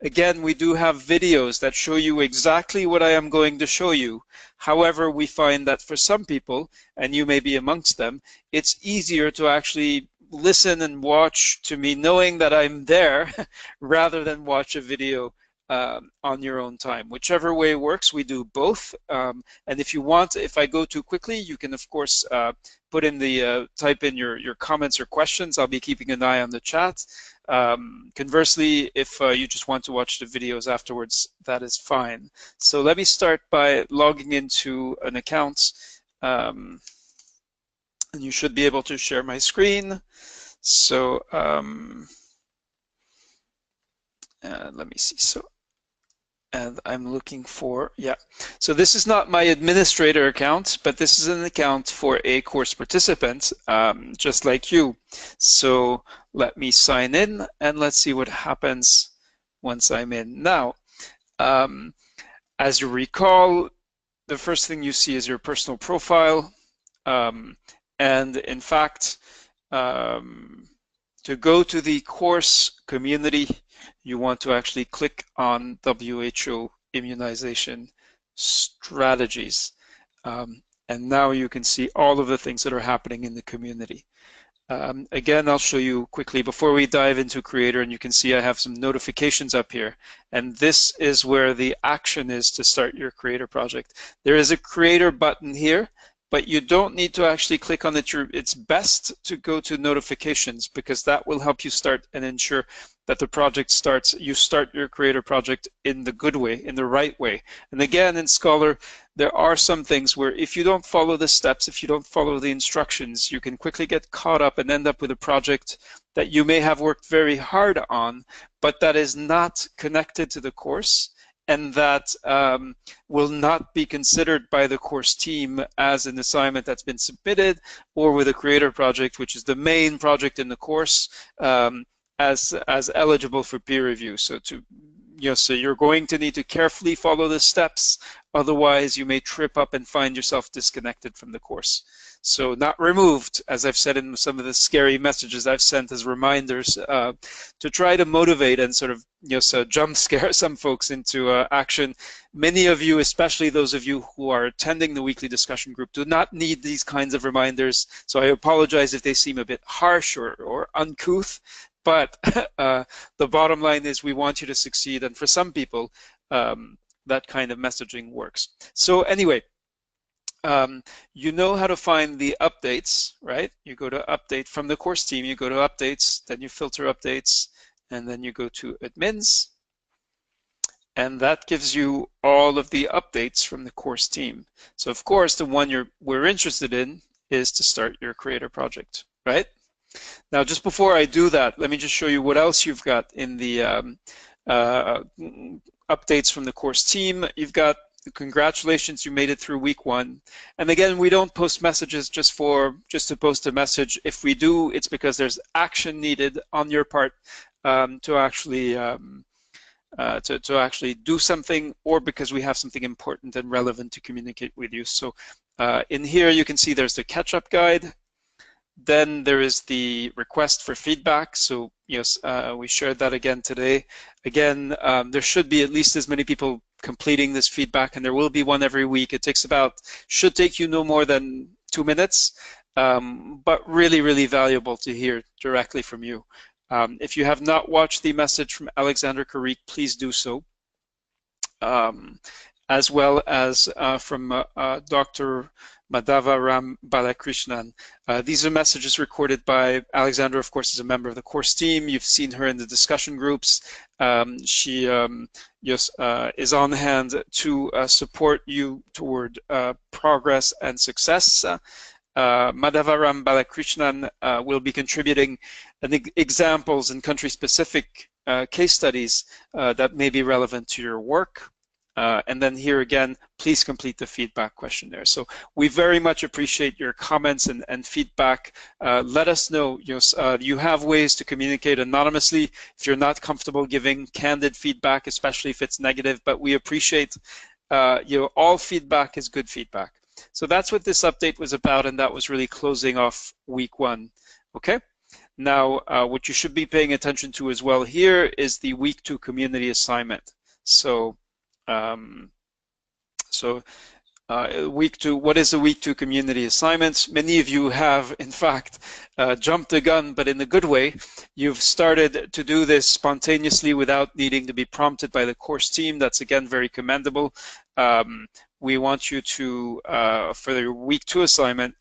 Again, we do have videos that show you exactly what I am going to show you. However, we find that for some people, and you may be amongst them, it's easier to actually listen and watch to me knowing that I'm there rather than watch a video on your own time. Whichever way works, we do both. And if you want, if I go too quickly, you can of course put in the type in your comments or questions. I'll be keeping an eye on the chat. Conversely, if you just want to watch the videos afterwards, that is fine. So let me start by logging into an account. And you should be able to share my screen. So let me see. So, and I'm looking for, yeah. So this is not my administrator account, but this is an account for a course participant, just like you. So let me sign in and let's see what happens once I'm in. Now, as you recall, the first thing you see is your personal profile. And in fact, to go to the course community, you want to actually click on WHO immunization strategies. And now you can see all of the things that are happening in the community. Again, I'll show you quickly before we dive into Creator, and you can see I have some notifications up here. And this is where the action is to start your Creator project. There is a Creator button here, but you don't need to actually click on it. It's best to go to notifications because that will help you start and ensure that the project starts, you start your Creator project in the good way, in the right way. And again, in Scholar, there are some things where if you don't follow the steps, if you don't follow the instructions, you can quickly get caught up and end up with a project that you may have worked very hard on, but that is not connected to the course, and that will not be considered by the course team as an assignment that's been submitted, or with a Creator project, which is the main project in the course, as eligible for peer review. So so you're going to need to carefully follow the steps, otherwise you may trip up and find yourself disconnected from the course. So not removed, as I've said in some of the scary messages I've sent as reminders, to try to motivate and sort of so jump scare some folks into action. Many of you, especially those of you who are attending the weekly discussion group, do not need these kinds of reminders. So I apologize if they seem a bit harsh or uncouth. But the bottom line is we want you to succeed, and for some people, that kind of messaging works. So anyway, you know how to find the updates, right? You go to update from the course team, you go to updates, then you filter updates, and then you go to admins. And that gives you all of the updates from the course team. So of course, the one we're interested in is to start your Creator project, right? Now, just before I do that, let me just show you what else you've got in the updates from the course team. You've got congratulations, you made it through week 1. And again, we don't post messages just to post a message. If we do, it's because there's action needed on your part to actually do something, or because we have something important and relevant to communicate with you. So in here, you can see there's the catch-up guide. Then there is the request for feedback. So yes, we shared that again today. Again, there should be at least as many people completing this feedback, and there will be one every week. It should take you no more than 2 minutes, but really, really valuable to hear directly from you. If you have not watched the message from Alexander Karik, please do so, as well as from Dr. Madhava Ram Balakrishnan. These are messages recorded by Alexandra, of course, is a member of the course team. You've seen her in the discussion groups. She is on hand to support you toward progress and success. Madhava Ram Balakrishnan will be contributing examples and country-specific case studies that may be relevant to your work. And then here again, please complete the feedback questionnaire. So we very much appreciate your comments and feedback. Let us know. You have ways to communicate anonymously if you're not comfortable giving candid feedback, especially if it's negative. But we appreciate all feedback is good feedback. So that's what this update was about, and that was really closing off week 1. Okay. Now, what you should be paying attention to as well here is the week 2 community assignment. So, um, so week 2, what is a week 2 community assignment? Many of you have, in fact, jumped the gun, but in a good way. You've started to do this spontaneously without needing to be prompted by the course team. That's, again, very commendable. We want you to, for the week 2 assignment,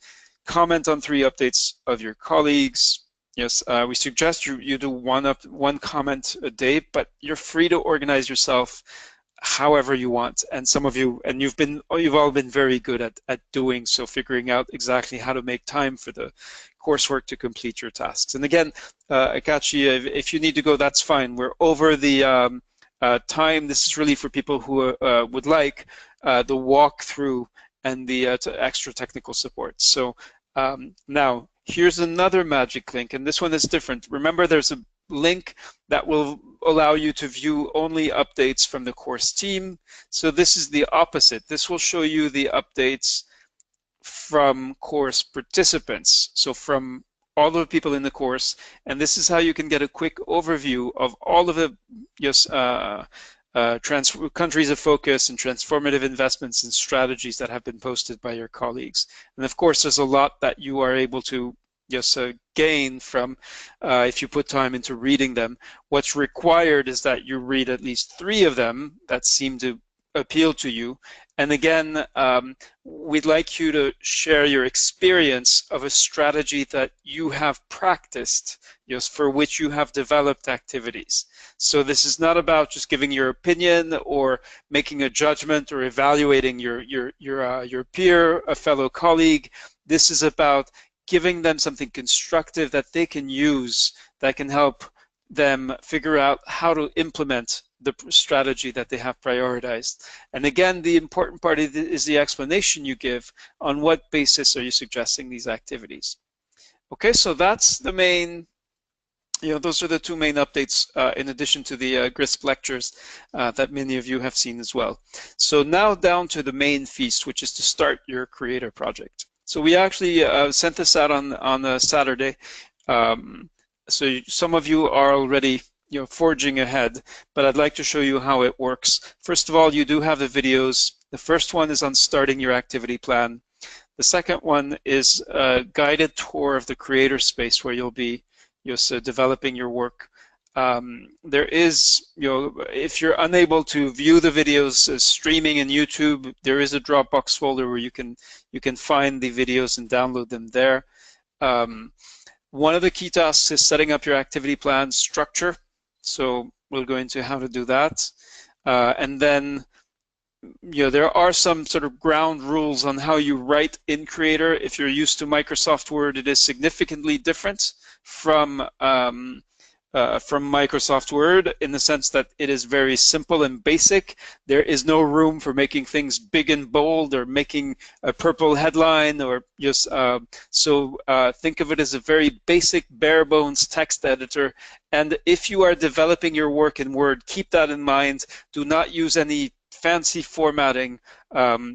comment on 3 updates of your colleagues. Yes, we suggest you do one comment a day, but you're free to organize yourself however you want. And some of you, and you've all been very good at doing so, figuring out exactly how to make time for the coursework to complete your tasks. And again, Akachi, if you need to go, that's fine. We're over the time. This is really for people who would like the walkthrough and the extra technical support. So now, here's another magic link, and this one is different. Remember, there's a link that will allow you to view only updates from the course team. So this is the opposite. This will show you the updates from course participants, so from all of the people in the course, and this is how you can get a quick overview of all of the countries of focus and transformative investments and strategies that have been posted by your colleagues. And of course, there's a lot that you are able to gain from if you put time into reading them. What's required is that you read at least 3 of them that seem to appeal to you. And again, we'd like you to share your experience of a strategy that you have practiced, for which you have developed activities. So this is not about just giving your opinion or making a judgment or evaluating your peer, a fellow colleague. This is about giving them something constructive that they can use, that can help them figure out how to implement the strategy that they have prioritized. And again, the important part is the explanation you give on what basis are you suggesting these activities. Okay, so that's the main, those are the 2 main updates in addition to the GRISP lectures that many of you have seen as well. So now down to the main feast, which is to start your creator project. So we actually sent this out on a Saturday. So some of you are already forging ahead, but I'd like to show you how it works. First of all, you do have the videos. The first one is on starting your activity plan. The second one is a guided tour of the creator space where you'll be developing your work. There is, if you're unable to view the videos streaming in YouTube, there is a Dropbox folder where you can find the videos and download them there. One of the key tasks is setting up your activity plan structure. So we'll go into how to do that. And then, there are some sort of ground rules on how you write in Creator. If you're used to Microsoft Word, it is significantly different from Microsoft Word in the sense that it is very simple and basic. There is no room for making things big and bold or making a purple headline or just think of it as a very basic bare bones text editor. And if you are developing your work in Word, keep that in mind. Do not use any fancy formatting.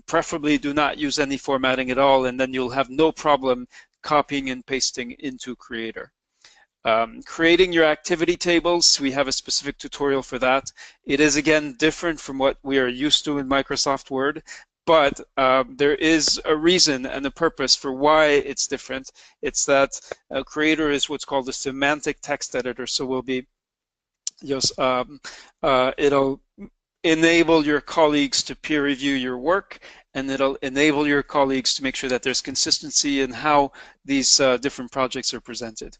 Preferably do not use any formatting at all, and then you'll have no problem copying and pasting into Creator. Creating your activity tables, we have a specific tutorial for that. It is again different from what we are used to in Microsoft Word, but there is a reason and a purpose for why it's different. It's that Creator is what's called a semantic text editor, so we'll be it'll enable your colleagues to peer review your work, and it'll enable your colleagues to make sure that there's consistency in how these different projects are presented.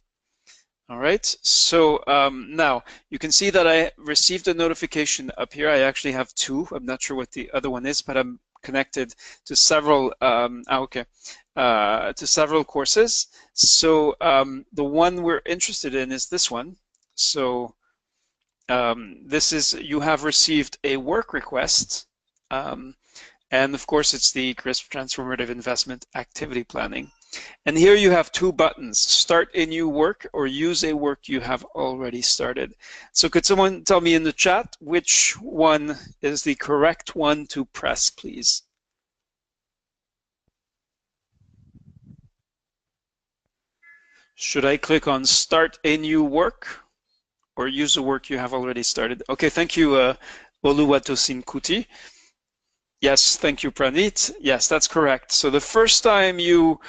All right, so now you can see that I received a notification up here. I actually have 2. I'm not sure what the other one is, but I'm connected to several to several courses. So the one we're interested in is this one. So this is, you have received a work request, and of course it's the GRISP Transformative Investment Activity Planning. And here you have 2 buttons, start a new work or use a work you have already started. So could someone tell me in the chat which one is the correct one to press, please? Should I click on Start a New Work or use the work you have already started? Okay, thank you, Oluwatosin Kuti. Yes, thank you, Pranit. Yes, that's correct. So the first time you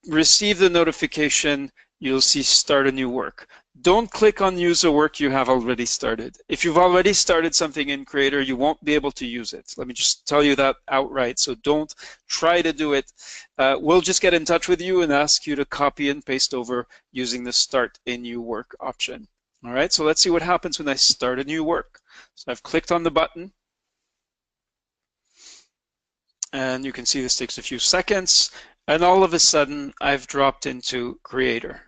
receive the notification, you'll see Start a New Work. Don't click on Use the work you have already started. If you've already started something in Creator, you won't be able to use it. Let me just tell you that outright. So don't try to do it. We'll just get in touch with you and ask you to copy and paste over using the Start a New Work option. All right, so let's see what happens when I start a new work. So I've clicked on the button. And you can see this takes a few seconds. And all of a sudden, I've dropped into Creator.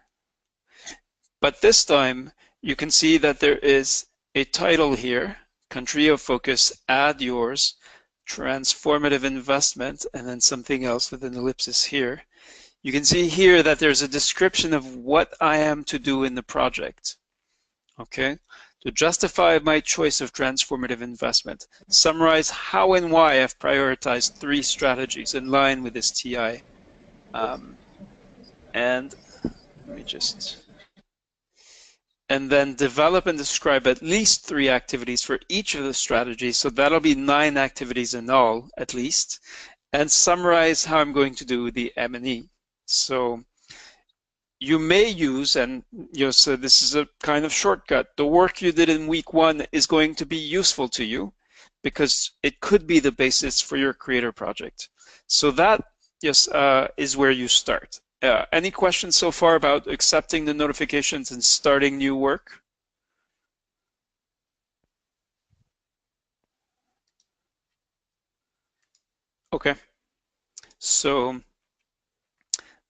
But this time, you can see that there is a title here, Country of Focus, Add Yours, Transformative Investment, and then something else with an ellipsis here. You can see here that there's a description of what I am to do in the project. Okay, to justify my choice of transformative investment, summarize how and why I've prioritized 3 strategies in line with this TI. And let me just, and then develop and describe at least 3 activities for each of the strategies. So that'll be 9 activities in all, at least, and summarize how I'm going to do the M&E. So you may use, and so this is a kind of shortcut, the work you did in week 1 is going to be useful to you because it could be the basis for your Creator project. So that is where you start. Any questions so far about accepting the notifications and starting new work? Okay, so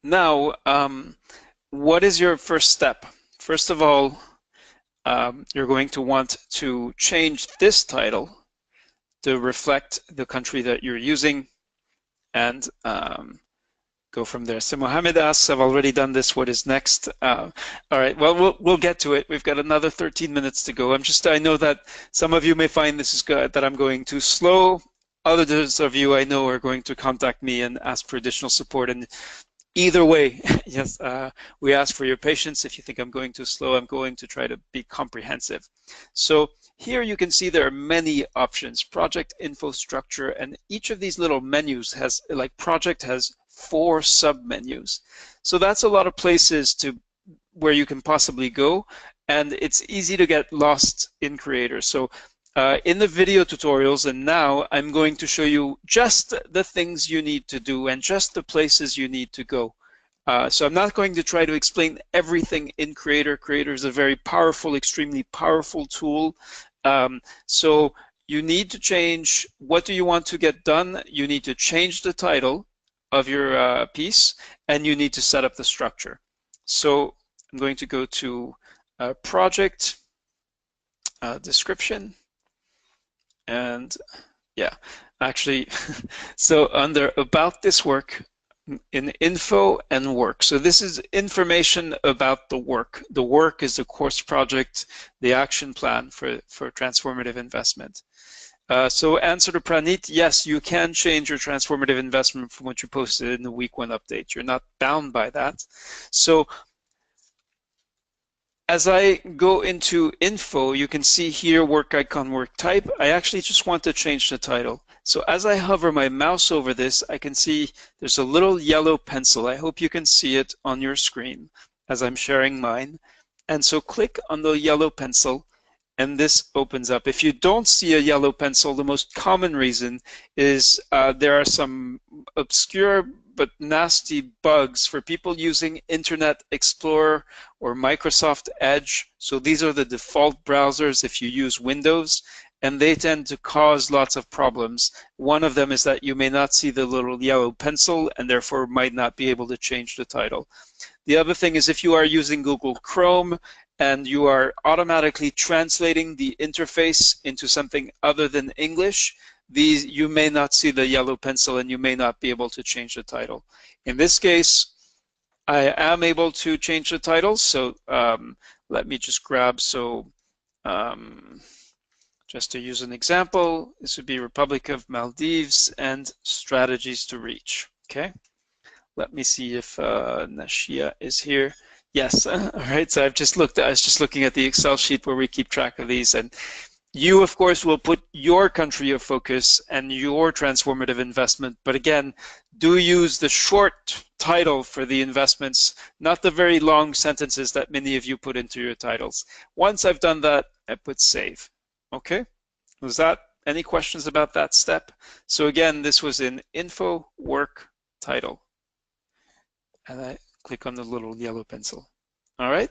now what is your first step? First of all, you're going to want to change this title to reflect the country that you're using and go from there. So Mohammed asks, I've already done this, what is next? All right, well, we'll get to it. We've got another 13 minutes to go. I know that some of you may find this is good, that I'm going too slow. Others of you I know are going to contact me and ask for additional support. And either way, yes, we ask for your patience. If you think I'm going too slow, I'm going to try to be comprehensive. So here you can see there are many options, project info structure, and each of these little menus has, like project has 4 sub-menus. So that's a lot of places where you can possibly go, and it's easy to get lost in Creator. So in the video tutorials, and now I'm going to show you just the things you need to do and just the places you need to go. So I'm not going to try to explain everything in Creator. Creator is a very powerful, extremely powerful tool. So you need to change, what do you want to get done? You need to change the title of your piece, and you need to set up the structure. So I'm going to go to project description. And yeah, actually, so under about this work, in info and work. So this is information about the work. The work is the course project, the action plan for transformative investment. So answer to Pranit, yes, you can change your transformative investment from what you posted in the week 1 update. You're not bound by that. So as I go into info, you can see here work icon, work type. I actually just want to change the title. So as I hover my mouse over this, I can see there's a little yellow pencil. I hope you can see it on your screen as I'm sharing mine. And so click on the yellow pencil and this opens up. If you don't see a yellow pencil, the most common reason is there are some obscure but nasty bugs for people using Internet Explorer or Microsoft Edge. So these are the default browsers if you use Windows, and they tend to cause lots of problems. One of them is that you may not see the little yellow pencil and therefore might not be able to change the title. The other thing is if you are using Google Chrome and you are automatically translating the interface into something other than English, you may not see the yellow pencil and you may not be able to change the title. In this case, I am able to change the title, so let me just grab, just to use an example, this would be Republic of Maldives and Strategies to Reach, okay? Let me see if Nashia is here. Yes. All right. So I was just looking at the Excel sheet where we keep track of these, and you, of course, will put your country of focus and your transformative investment, but again, do use the short title for the investments, not the very long sentences that many of you put into your titles. Once I've done that, I put save. Okay? Was that any questions about that step? So again, this was in info, work, title. And I click on the little yellow pencil. All right?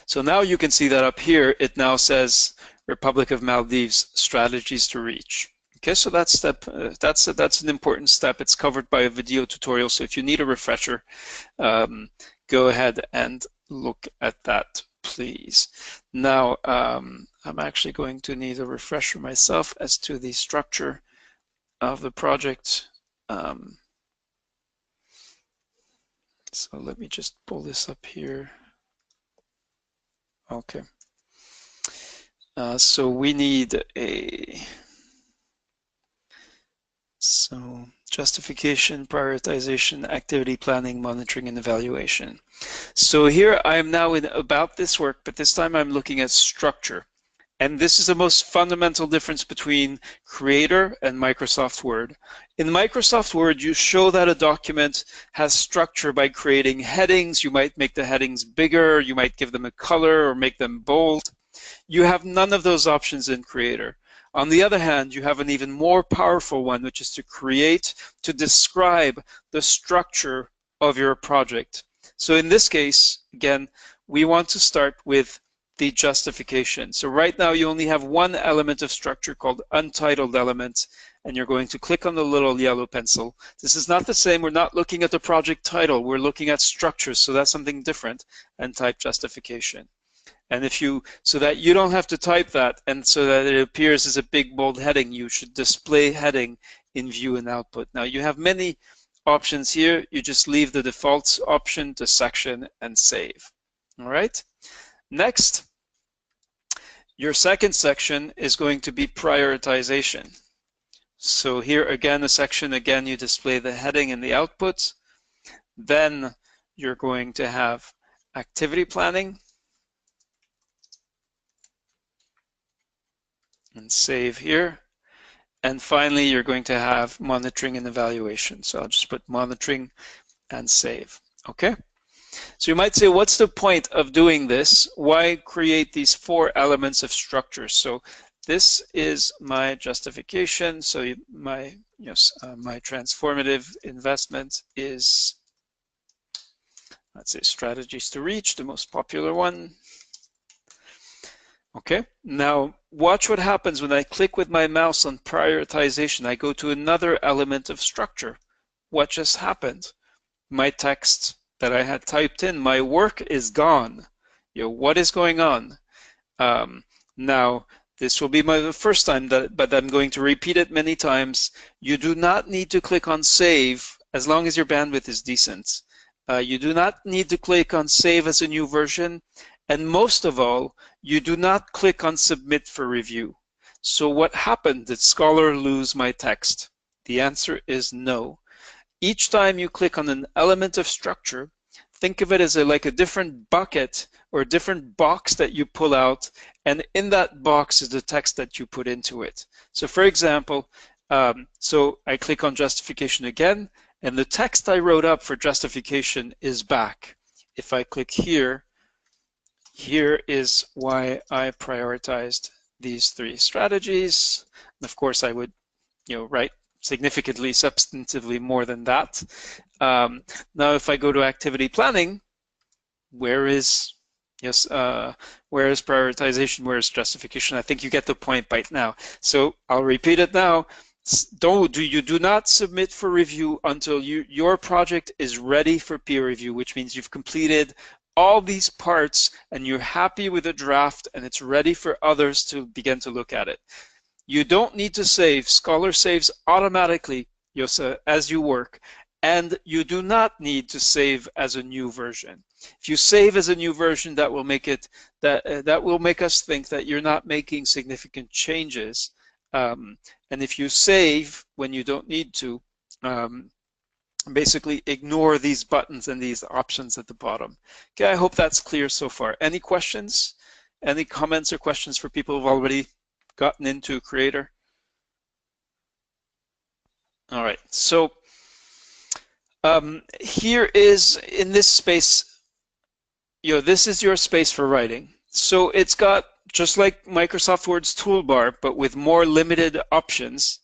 So now you can see that up here, it now says Republic of Maldives strategies to reach. Okay, so that step, that's an important step. It's covered by a video tutorial. So if you need a refresher, go ahead and look at that, please. Now, I'm actually going to need a refresher myself as to the structure of the project. So let me just pull this up here. Okay. So we need so justification, prioritization, activity planning, monitoring, and evaluation. So here I am now in about this work, but this time I'm looking at structure. And this is the most fundamental difference between Creator and Microsoft Word. In Microsoft Word, you show that a document has structure by creating headings. You might make the headings bigger, you might give them a color or make them bold. You have none of those options in Creator. On the other hand, you have an even more powerful one, which is to describe the structure of your project. So in this case, again, we want to start with the justification. So right now you only have one element of structure called untitled element, and you're going to click on the little yellow pencil. This is not the same. We're not looking at the project title. We're looking at structures, so that's something different, and type justification. And so that you don't have to type that, and so that it appears as a big bold heading, you should display heading in view and output. Now you have many options here. You just leave the default option to section and save. All right. Next, your second section is going to be prioritization. So here again, a section, again, you display the heading and the output. Then you're going to have activity planning. And save here. And finally, you're going to have monitoring and evaluation. So I'll just put monitoring and save. Okay? So you might say, what's the point of doing this? Why create these four elements of structure? So this is my justification. So my transformative investment is, let's say, strategies to reach, the most popular one. Okay, now watch what happens when I click with my mouse on prioritization. I go to another element of structure. What just happened? My text that I had typed in, my work is gone. What is going on? Now, this will be the first time, but I'm going to repeat it many times. You do not need to click on save as long as your bandwidth is decent. You do not need to click on save as a new version. And most of all, you do not click on submit for review. So what happened? Did Scholar lose my text? The answer is no. Each time you click on an element of structure, think of it as like a different bucket or a different box that you pull out, and in that box is the text that you put into it. So for example, so I click on justification again, and the text I wrote up for justification is back. If I click here, here is why I prioritized these three strategies. And of course, I would, write significantly, substantively more than that. Now, if I go to activity planning, where is prioritization? Where is justification? I think you get the point by now. So I'll repeat it now. You do not submit for review until your project is ready for peer review, which means you've completed all these parts and you're happy with the draft and it's ready for others to begin to look at it. You don't need to save. Scholar saves automatically as you work, and you do not need to save as a new version. If you save as a new version, that will make it that will make us think that you're not making significant changes. And if you save when you don't need to, Basically ignore these buttons and these options at the bottom. Okay, I hope that's clear so far. Any questions? Any comments or questions for people who've already gotten into Creator? All right, so here is, in this space, this is your space for writing. So it's got, just like Microsoft Word's toolbar, but with more limited options.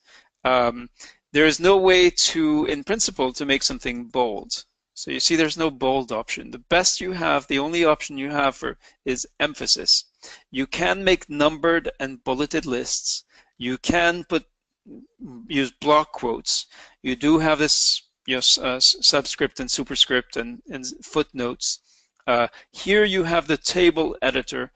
There is no way to, in principle, to make something bold. So you see there's no bold option. The best you have, the only option you have is emphasis. You can make numbered and bulleted lists. You can use block quotes. You do have this subscript and superscript and footnotes. Here you have the table editor,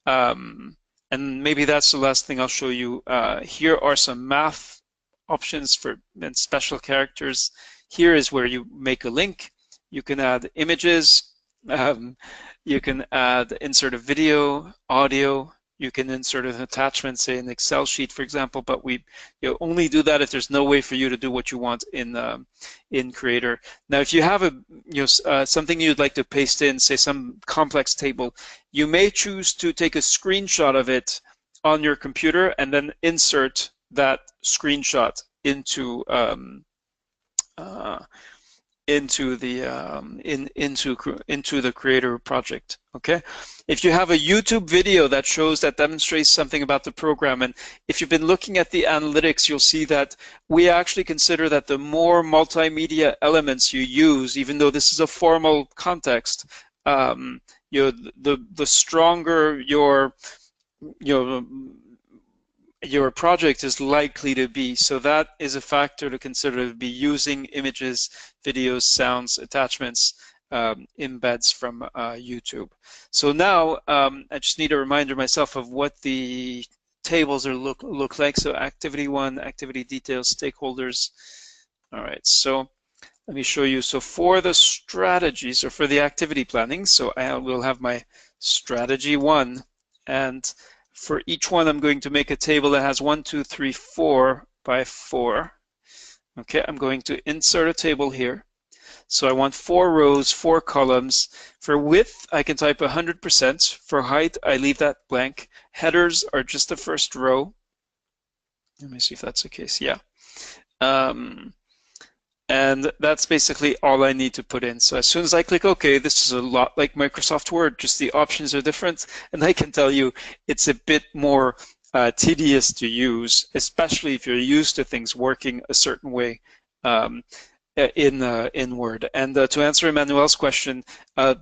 and maybe that's the last thing I'll show you. Here are some math options and special characters. Here is where you make a link. You can add images. You can insert a video, audio. You can insert an attachment, say an Excel sheet, for example, but we only do that if there's no way for you to do what you want in Creator. Now, if you have something you'd like to paste in, say some complex table, you may choose to take a screenshot of it on your computer and then insert that screenshot into the Creator project. Okay, if you have a YouTube video that demonstrates something about the program, and if you've been looking at the analytics, you'll see that we actually consider that the more multimedia elements you use, even though this is a formal context, the stronger your project is likely to be. So that is a factor to consider, to be using images, videos, sounds, attachments, embeds from YouTube. So now I just need a reminder myself of what the tables look like. So activity 1, activity details, stakeholders. All right, so let me show you. So for the strategies, or for the activity planning, so I will have my strategy 1, and for each one, I'm going to make a table that has 1, 2, 3, 4 by 4. Okay, I'm going to insert a table here. So I want 4 rows, 4 columns. For width, I can type 100%. For height, I leave that blank. Headers are just the first row. Let me see if that's the case. Yeah. And that's basically all I need to put in. So as soon as I click OK, this is a lot like Microsoft Word, just the options are different. And I can tell you it's a bit more tedious to use, especially if you're used to things working a certain way in Word. And to answer Emmanuel's question,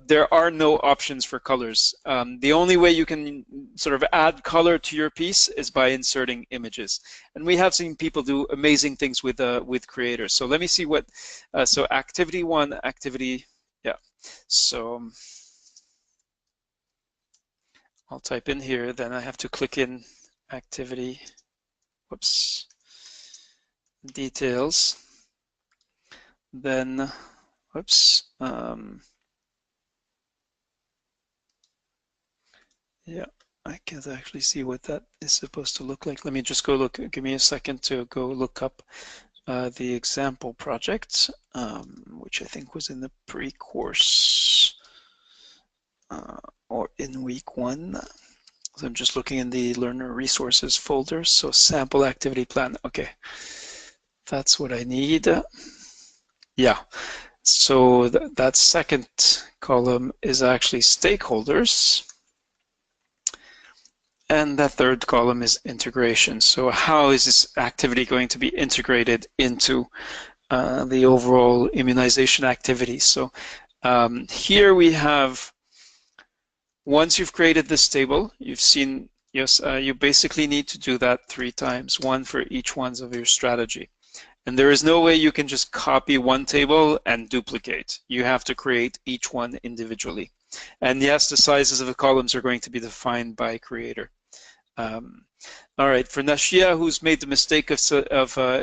there are no options for colors. The only way you can sort of add color to your piece is by inserting images. And we have seen people do amazing things with Creator. So let me see what, so activity 1, activity, yeah. So I'll type in here, then I have to click in activity, whoops, details. Then, whoops, yeah, I can't actually see what that is supposed to look like. Let me just go look, give me a second to go look up the example project, which I think was in the pre-course or in week 1. So I'm just looking in the learner resources folder. So sample activity plan, okay, that's what I need. Yeah, so that second column is actually stakeholders, and that third column is integration. So how is this activity going to be integrated into the overall immunization activity? So here we have, once you've created this table, you've seen, yes, you basically need to do that 3 times, 1 for each one of your strategy. And there is no way you can just copy one table and duplicate. You have to create each one individually. And yes, the sizes of the columns are going to be defined by Creator. All right, for Nashia, who's made the mistake of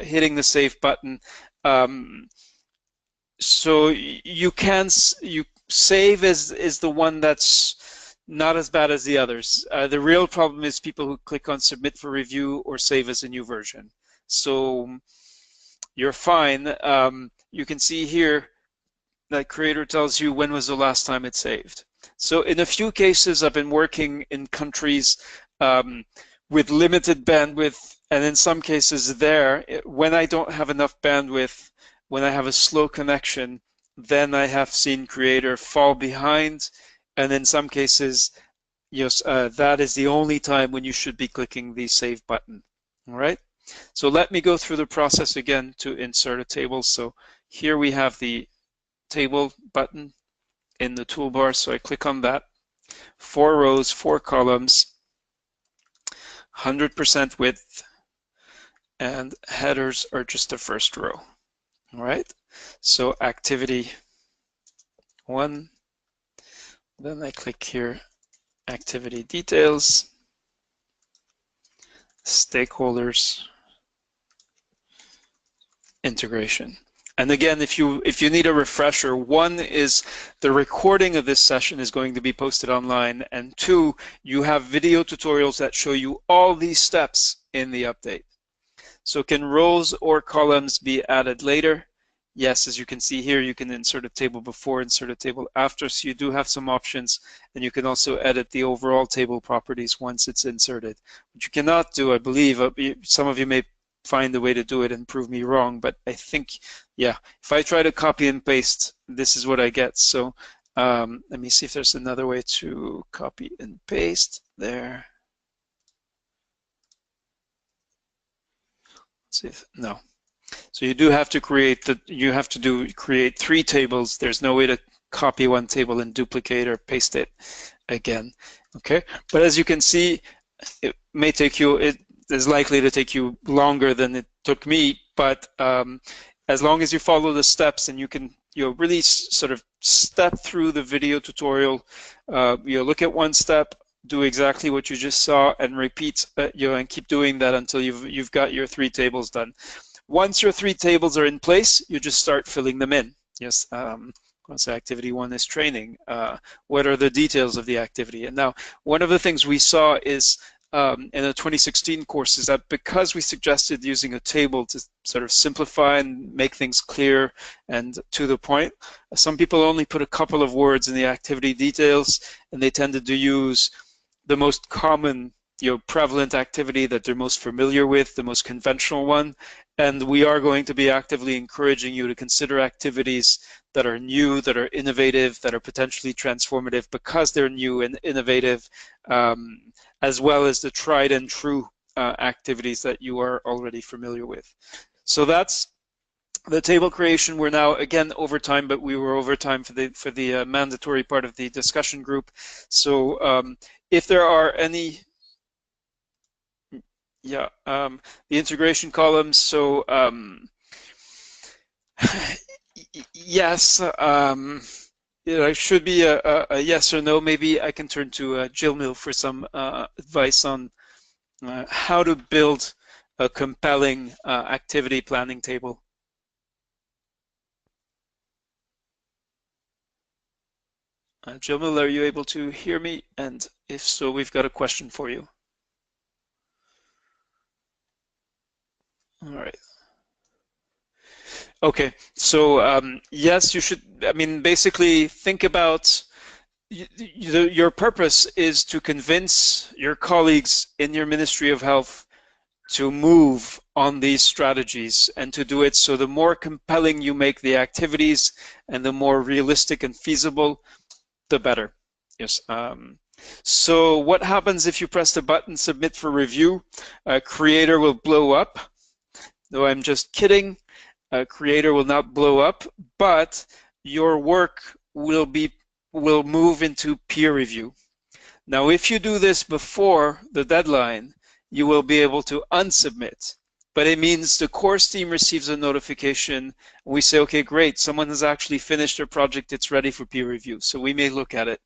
hitting the save button, so you save is the one that's not as bad as the others. The real problem is people who click on submit for review or save as a new version. So you're fine. you can see here that Creator tells you when was the last time it saved. So in a few cases, I've been working in countries with limited bandwidth, and in some cases when I don't have enough bandwidth, when I have a slow connection, then I have seen Creator fall behind, and in some cases, yes, that is the only time when you should be clicking the Save button. All right. So let me go through the process again to insert a table. So here we have the table button in the toolbar. So I click on that. 4 rows, 4 columns, 100% width, and headers are just the first row. All right. So activity 1. Then I click here, activity details, stakeholders, integration. And again, if you need a refresher, 1 is the recording of this session is going to be posted online, and 2, you have video tutorials that show you all these steps in the update. So can rows or columns be added later? Yes, as you can see here, you can insert a table before, insert a table after, so you do have some options, and you can also edit the overall table properties once it's inserted. What you cannot do, I believe, some of you may find a way to do it and prove me wrong, but I think, yeah, if I try to copy and paste, this is what I get. So let me see if there's another way to copy and paste there. Let's see if, no. So you do have to create create 3 tables. There's no way to copy 1 table and duplicate or paste it again. Okay, but as you can see, it may take you, it is likely to take you longer than it took me, but as long as you follow the steps and you can really sort of step through the video tutorial, look at 1 step, do exactly what you just saw, and repeat, and keep doing that until you've got your 3 tables done. Once your 3 tables are in place, you just start filling them in. Yes, once activity 1 is training, what are the details of the activity? And now, one of the things we saw is in the 2016 course is that because we suggested using a table to sort of simplify and make things clear and to the point, some people only put a couple of words in the activity details, and they tended to use the most common, prevalent activity that they're most familiar with, the most conventional one. And we are going to be actively encouraging you to consider activities that are new, that are innovative, that are potentially transformative because they're new and innovative, as well as the tried and true activities that you are already familiar with. So that's the table creation. We're now again over time, but we were over time for the mandatory part of the discussion group. So if there are any, yeah, the integration columns. So yes, it should be a yes or no. Maybe I can turn to Jill Mill for some advice on how to build a compelling activity planning table. Jill Mill, are you able to hear me? And if so, we've got a question for you. All right. Okay, so yes, you should, basically think about your purpose is to convince your colleagues in your Ministry of Health to move on these strategies and to do it. So the more compelling you make the activities and the more realistic and feasible, the better. Yes. So what happens if you press the button submit for review? Creator will blow up. No, I'm just kidding. Creator will not blow up, but your work will move into peer review. Now, if you do this before the deadline, you will be able to unsubmit. But it means the course team receives a notification. We say, okay, great, someone has actually finished their project. It's ready for peer review. So we may look at it.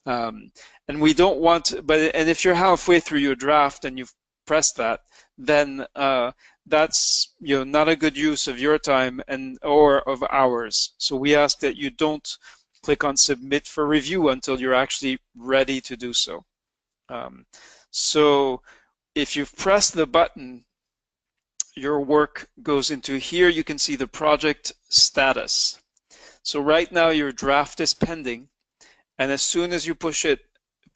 And we don't want, and if you're halfway through your draft and you've pressed that, then that's not a good use of your time or of ours. So we ask that you don't click on submit for review until you're actually ready to do so. So if you've pressed the button, your work goes into here, you can see the project status. So right now your draft is pending, and as soon as you push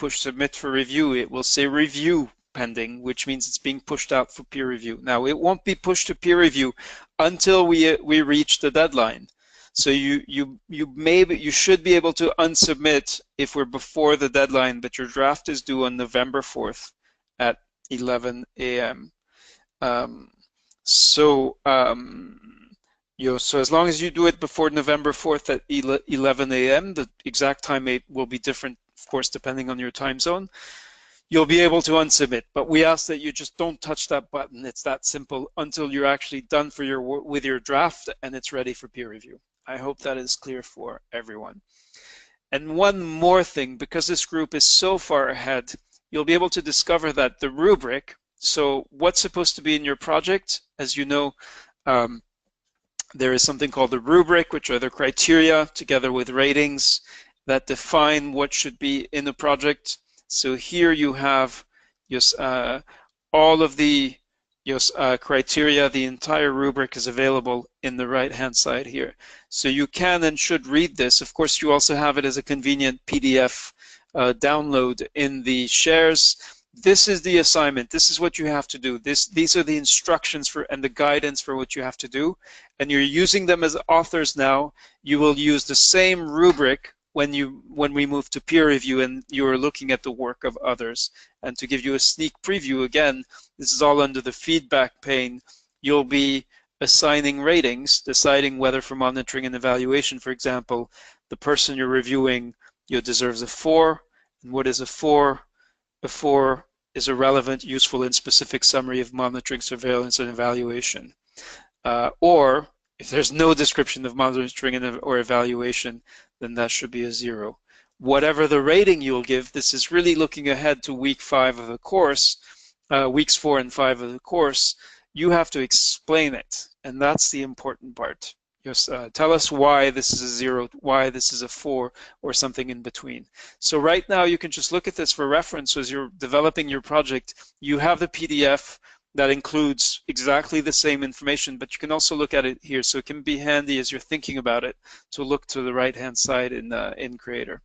submit for review, it will say review pending, which means it's being pushed out for peer review. Now it won't be pushed to peer review until we reach the deadline. So you should be able to unsubmit if we're before the deadline, but your draft is due on November 4th at 11 a.m. So as long as you do it before November 4th at 11 a.m., the exact time will be different, of course, depending on your time zone, you'll be able to unsubmit. But we ask that you just don't touch that button. It's that simple until you're actually done with your draft and it's ready for peer review. I hope that is clear for everyone. And one more thing, because this group is so far ahead, you'll be able to discover that the rubric, so what's supposed to be in your project, as you know, there is something called the rubric, which are the criteria together with ratings that define what should be in the project. So here you have just all of the criteria. The entire rubric is available in the right-hand side here. So you can and should read this. Of course, you also have it as a convenient PDF download in the shares. This is the assignment. This is what you have to do. These are the instructions and the guidance for what you have to do. And you're using them as authors now. You will use the same rubric when we move to peer review and you're looking at the work of others. And to give you a sneak preview, again, this is all under the feedback pane. You'll be assigning ratings, deciding whether for monitoring and evaluation, for example, the person you're reviewing deserves a 4. And what is a 4? A 4 is a relevant, useful, and specific summary of monitoring, surveillance, and evaluation. Or if there's no description of monitoring or evaluation, then that should be a 0. Whatever the rating you'll give, this is really looking ahead to week 5 of the course, weeks 4 and 5 of the course. You have to explain it, and that's the important part. Just tell us why this is a 0, why this is a 4, or something in between. So right now you can just look at this for reference as you're developing your project. You have the PDF that includes exactly the same information, but you can also look at it here. So it can be handy as you're thinking about it to look to the right-hand side in Creator.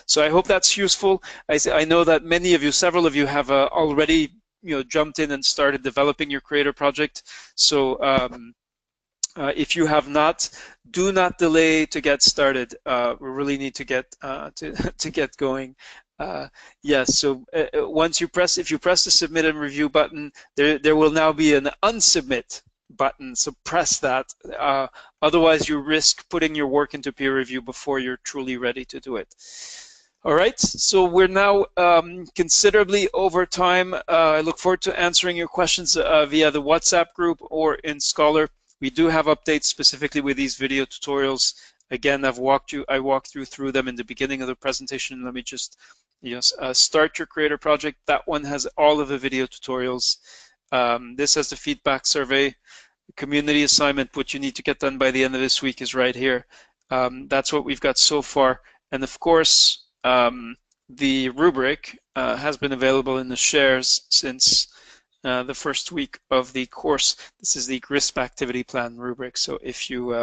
So I hope that's useful. I know that many of you, several of you, have already jumped in and started developing your Creator project. So if you have not, do not delay to get started. We really need to get to get going. Yes, so if you press the submit and review button, there will now be an unsubmit button, so press that. Otherwise you risk putting your work into peer review before you're truly ready to do it. All right, so we're now considerably over time. I look forward to answering your questions via the WhatsApp group or in Scholar. We do have updates specifically with these video tutorials. Again, I walked through them in the beginning of the presentation. Let me just start your Creator project. That one has all of the video tutorials. This has the feedback survey, community assignment. What you need to get done by the end of this week is right here. That's what we've got so far. And of course, the rubric has been available in the shares since the first week of the course. This is the GRISP activity plan rubric. So if you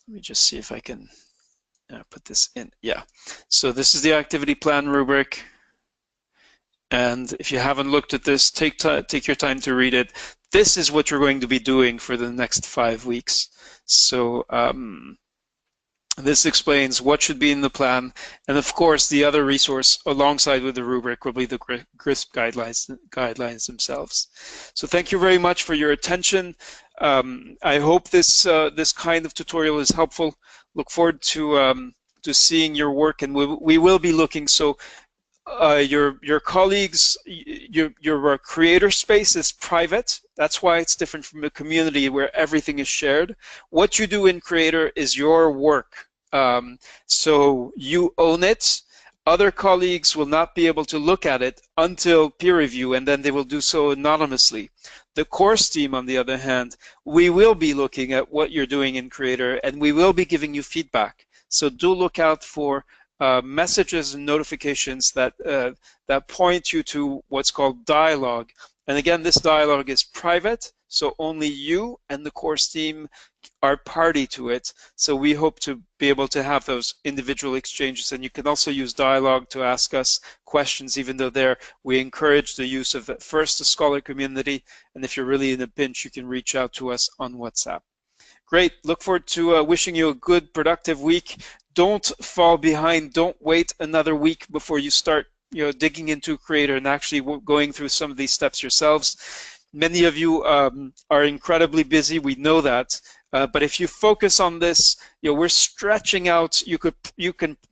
let me just see if I can put this in. Yeah, so this is the activity plan rubric, and if you haven't looked at this, take your time to read it. This is what you're going to be doing for the next 5 weeks. So this explains what should be in the plan, and of course the other resource alongside with the rubric will be the GRISP guidelines themselves. So thank you very much for your attention. I hope this kind of tutorial is helpful. Look forward to seeing your work, and we will be looking. So your colleagues, your creator space is private. That's why it's different from a community where everything is shared. What you do in Creator is your work. So you own it. Other colleagues will not be able to look at it until peer review, and then they will do so anonymously. The course team, on the other hand, we will be looking at what you're doing in Creator, and we will be giving you feedback. So do look out for messages and notifications that that point you to what's called dialogue. And again, this dialogue is private, so only you and the course team are party to it. So we hope to be able to have those individual exchanges, and you can also use dialogue to ask us questions, even though there we encourage the use of first the Scholar community, and if you're really in a pinch, you can reach out to us on WhatsApp. Great, look forward to wishing you a good, productive week. Don't fall behind, don't wait another week before you start digging into Creator and actually going through some of these steps yourselves. Many of you are incredibly busy, we know that. But if you focus on this, we're stretching out.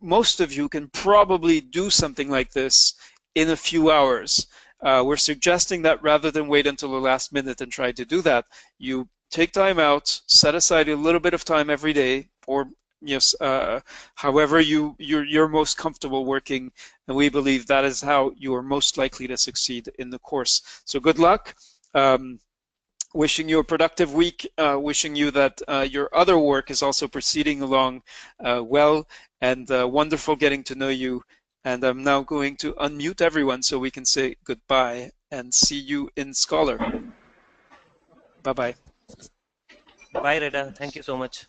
Most of you can probably do something like this in a few hours. We're suggesting that rather than wait until the last minute and try to do that, you take time out, set aside a little bit of time every day, or however you're most comfortable working, and we believe that is how you are most likely to succeed in the course. So good luck. Wishing you a productive week, wishing you that your other work is also proceeding along well, and wonderful getting to know you. And I'm now going to unmute everyone so we can say goodbye and see you in Scholar. Bye-bye. Bye, Rita. Thank you so much.